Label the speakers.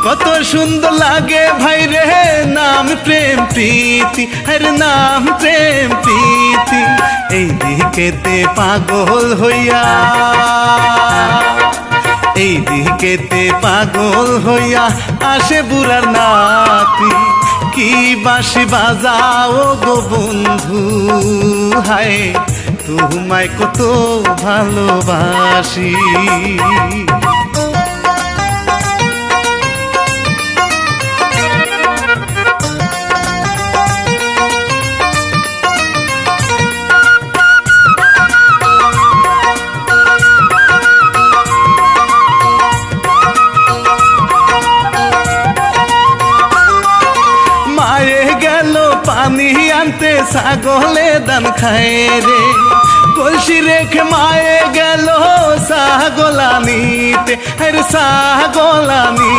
Speaker 1: কত সুন্দর লাগে ভাই রে নাম প্রেম প্রীতি, আরে নাম প্রেম প্রীতি। এই দিকেতে পাগল হইয়া, এই দিকেতে পাগল হইয়া আসে বুড়ার নাতি। কি বাঁশি বাজাও গো বন্ধু, হায় তোমায় কত ভালোবাসি। পানি আনতে ছাগলে দান খায় রে, কলসি রেখে মায়ে গেল ছাগল আনিতে, আরে ছাগল আনি